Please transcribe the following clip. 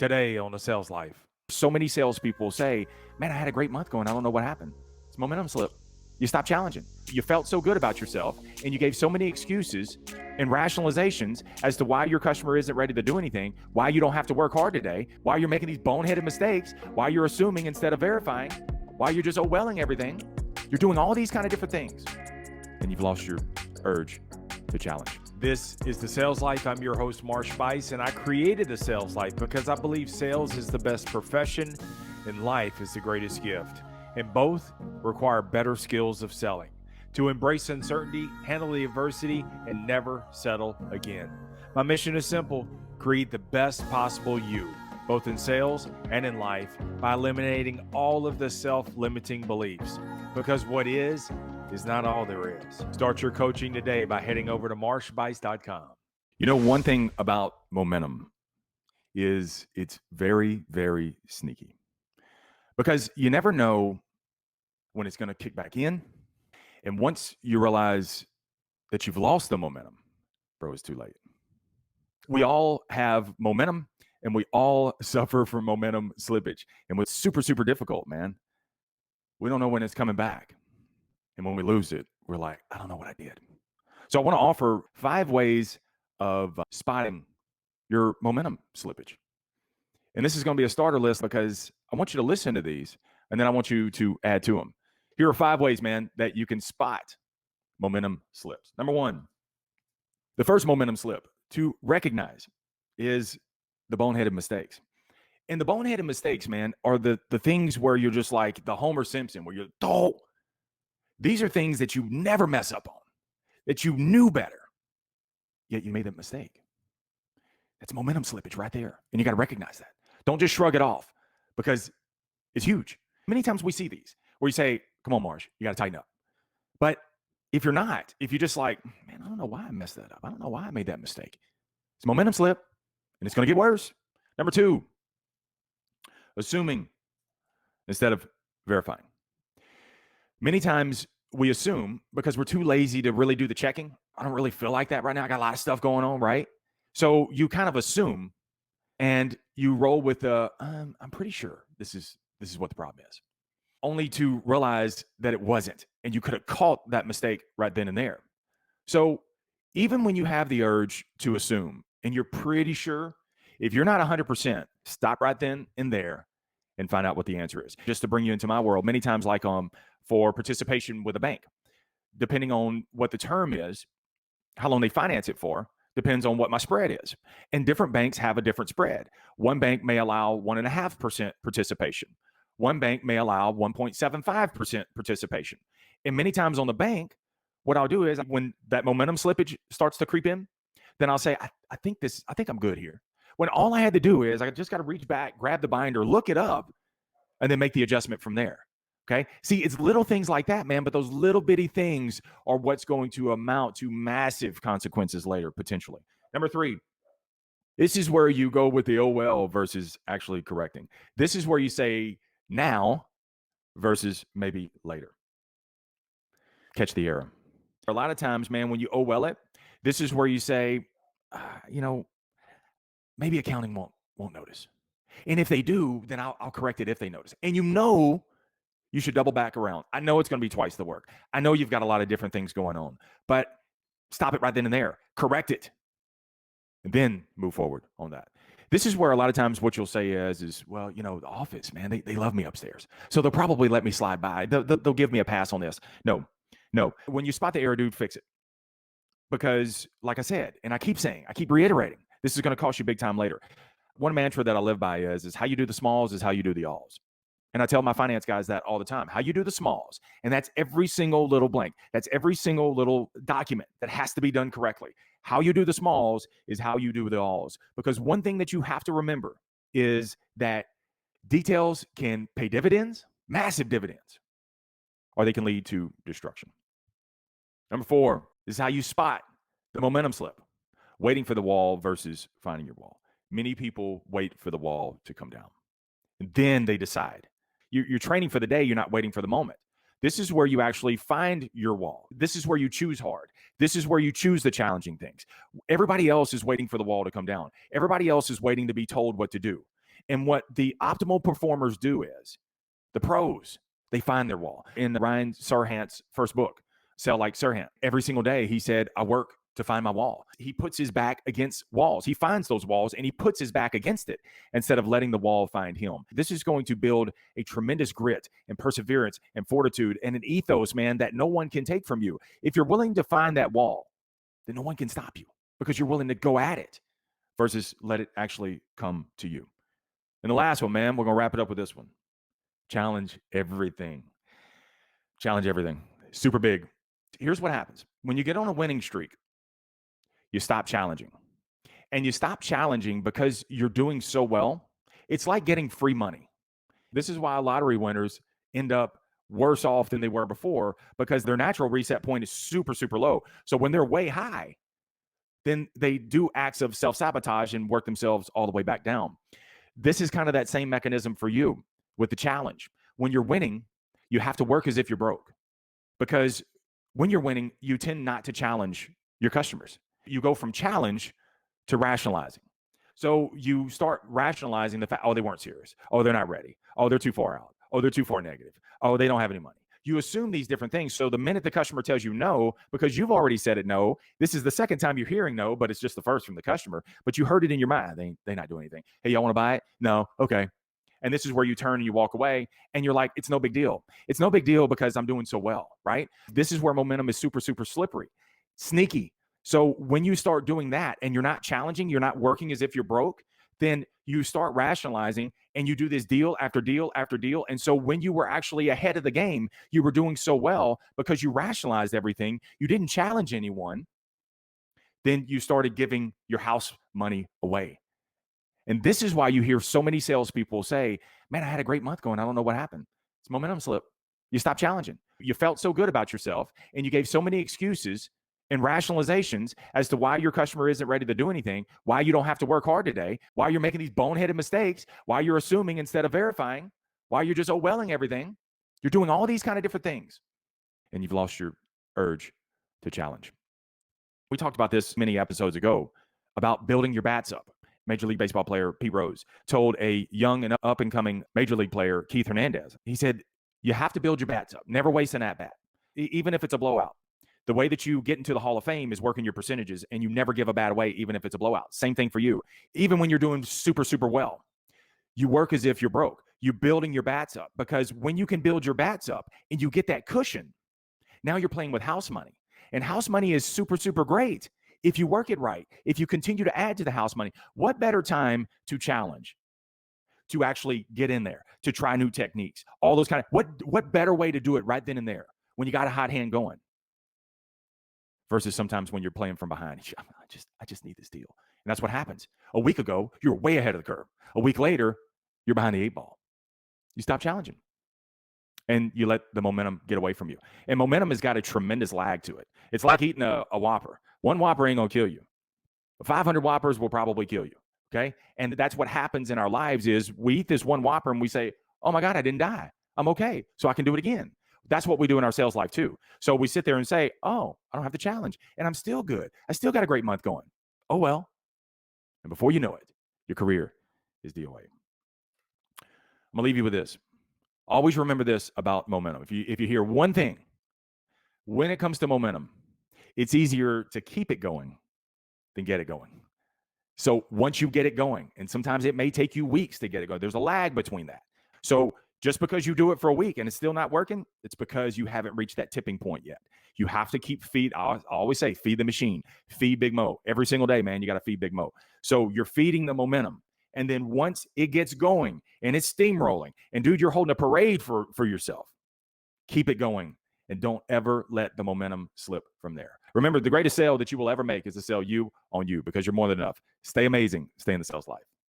Today on the Sales Life. So many salespeople say, man, I had a great month going. I don't know what happened. It's momentum slip. You stopped challenging. You felt so good about yourself and you gave so many excuses and rationalizations as to why your customer isn't ready to do anything, why you don't have to work hard today, why you're making these boneheaded mistakes, why you're assuming instead of verifying, why you're just welling everything. You're doing all these kind of different things and you've lost your urge to challenge. This is the Sales Life. I'm your host, Marsh, and I created the Sales Life because I believe sales is the best profession and life is the greatest gift. And both require better skills of selling. To embrace uncertainty, handle the adversity, and never settle again. My mission is simple: create the best possible you, both in sales and in life, by eliminating all of the self-limiting beliefs. Because what is not all there is. Start your coaching today by heading over to marshbice.com. You know, one thing about momentum is it's very, very sneaky because you never know when it's going to kick back in. And once you realize that you've lost the momentum, bro, it's too late. We all have momentum and we all suffer from momentum slippage. And what's super, super difficult, man, we don't know when it's coming back. And when we lose it, we're like, I don't know what I did. So I want to offer 5 ways of spotting your momentum slippage. And this is going to be a starter list because I want you to listen to these and then I want you to add to them. Here are 5 ways, man, that you can spot momentum slips. Number 1, the first momentum slip to recognize is the boneheaded mistakes. And the boneheaded mistakes, man, are the things where you're just like the Homer Simpson, where you're, oh, these are things that you never mess up on, that you knew better, yet you made that mistake. That's momentum slippage right there. And you got to recognize that. Don't just shrug it off because it's huge. Many times we see these where you say, come on, Marsh, you got to tighten up. But if you're not, if you're just like, man, I don't know why I messed that up. I don't know why I made that mistake. It's momentum slip and it's going to get worse. Number 2, assuming instead of verifying. Many times we assume because we're too lazy to really do the checking. I don't really feel like that right now. I got a lot of stuff going on, right? So you kind of assume and you roll with I'm pretty sure this is what the problem is, only to realize that it wasn't. And you could have caught that mistake right then and there. So even when you have the urge to assume and you're pretty sure, if you're not 100%, stop right then and there and find out what the answer is. Just to bring you into my world, many times like for participation with a bank, depending on what the term is, how long they finance it for, depends on what my spread is. And different banks have a different spread. One bank may allow 1.5% participation. One bank may allow 1.75% participation. And many times on the bank, what I'll do is when that momentum slippage starts to creep in, then I'll say, I think I'm good here. When all I had to do is I just got to reach back, grab the binder, look it up, and then make the adjustment from there. Okay. See, it's little things like that, man. But those little bitty things are what's going to amount to massive consequences later, potentially. Number 3, this is where you go with the oh well versus actually correcting. This is where you say now versus maybe later. Catch the error. A lot of times, man, when you oh well it, this is where you say, maybe accounting won't notice. And if they do, then I'll correct it if they notice. And you should double back around. I know it's going to be twice the work. I know you've got a lot of different things going on, but stop it right then and there. Correct it. And then move forward on that. This is where a lot of times what you'll say is well, the office, man, they love me upstairs. So they'll probably let me slide by. They'll give me a pass on this. No. When you spot the error, dude, fix it. Because like I said, and I keep reiterating, this is going to cost you big time later. One mantra that I live by is how you do the smalls is how you do the alls. And I tell my finance guys that all the time. How you do the smalls. And that's every single little blank. That's every single little document that has to be done correctly. How you do the smalls is how you do the alls. Because one thing that you have to remember is that details can pay dividends, massive dividends, or they can lead to destruction. Number 4 is how you spot the momentum slip. Waiting for the wall versus finding your wall. Many people wait for the wall to come down. And then they decide. You're training for the day. You're not waiting for the moment. This is where you actually find your wall. This is where you choose hard. This is where you choose the challenging things. Everybody else is waiting for the wall to come down. Everybody else is waiting to be told what to do. And what the optimal performers do is the pros, they find their wall. In Ryan Serhant's first book, Sell Like Serhant, every single day he said, I work to find my wall. He puts his back against walls. He finds those walls and he puts his back against it instead of letting the wall find him. This is going to build a tremendous grit and perseverance and fortitude and an ethos, man, that no one can take from you. If you're willing to find that wall, then no one can stop you because you're willing to go at it versus let it actually come to you. And the last one, man, we're going to wrap it up with this one. Challenge everything. Challenge everything. Super big. Here's what happens. When you get on a winning streak, you stop challenging. And you stop challenging because you're doing so well. It's like getting free money. This is why lottery winners end up worse off than they were before because their natural reset point is super, super low. So when they're way high, then they do acts of self-sabotage and work themselves all the way back down. This is kind of that same mechanism for you with the challenge. When you're winning, you have to work as if you're broke because when you're winning, you tend not to challenge your customers. You go from challenge to rationalizing. So you start rationalizing the fact, oh, they weren't serious. Oh, they're not ready. Oh, they're too far out. Oh, they're too far negative. Oh, they don't have any money. You assume these different things. So the minute the customer tells you no, because you've already said it no, this is the second time you're hearing no, but it's just the first from the customer, but you heard it in your mind. They're not doing anything. Hey, y'all want to buy it? No. Okay. And this is where you turn and you walk away and you're like, it's no big deal. It's no big deal because I'm doing so well, right? This is where momentum is super, super slippery, sneaky. So when you start doing that and you're not challenging, you're not working as if you're broke, then you start rationalizing and you do this deal after deal after deal. And so when you were actually ahead of the game, you were doing so well because you rationalized everything. You didn't challenge anyone. Then you started giving your house money away. And this is why you hear so many salespeople say, man, I had a great month going. I don't know what happened. It's momentum slip. You stopped challenging. You felt so good about yourself and you gave so many excuses and rationalizations as to why your customer isn't ready to do anything, why you don't have to work hard today, why you're making these boneheaded mistakes, why you're assuming instead of verifying, why you're just welling everything. You're doing all these kind of different things and you've lost your urge to challenge. We talked about this many episodes ago about building your bats up. Major League Baseball player Pete Rose told a young and up-and-coming Major League player, Keith Hernandez, he said, you have to build your bats up. Never waste an at-bat, even if it's a blowout. The way that you get into the Hall of Fame is working your percentages, and you never give a bat away, even if it's a blowout. Same thing for you. Even when you're doing super, super well, you work as if you're broke. You're building your bats up because when you can build your bats up and you get that cushion, now you're playing with house money. And house money is super, super great if you work it right, if you continue to add to the house money. What better time to challenge, to actually get in there, to try new techniques, all those kind of, what better way to do it right then and there when you got a hot hand going versus sometimes when you're playing from behind. I just need this deal. And that's what happens. A week ago, you were way ahead of the curve. A week later, you're behind the 8-ball. You stop challenging. And you let the momentum get away from you. And momentum has got a tremendous lag to it. It's like eating a Whopper. One Whopper ain't going to kill you. 500 Whoppers will probably kill you, okay? And that's what happens in our lives is we eat this one Whopper and we say, oh, my God, I didn't die. I'm okay, so I can do it again. That's what we do in our sales life too. So we sit there and say, oh, I don't have the challenge, and I'm still good. I still got a great month going. Oh, well. And before you know it, your career is DOA. I'm going to leave you with this. Always remember this about momentum. If you hear one thing, when it comes to momentum, it's easier to keep it going than get it going. So once you get it going, and sometimes it may take you weeks to get it going, there's a lag between that. So just because you do it for a week and it's still not working, it's because you haven't reached that tipping point yet. You have to keep I always say, feed the machine, feed Big Mo. Every single day, man, you got to feed Big Mo. So you're feeding the momentum. And then once it gets going and it's steamrolling, and dude, you're holding a parade for yourself, keep it going and don't ever let the momentum slip from there. Remember, the greatest sale that you will ever make is to sell you on you because you're more than enough. Stay amazing. Stay in the sales life.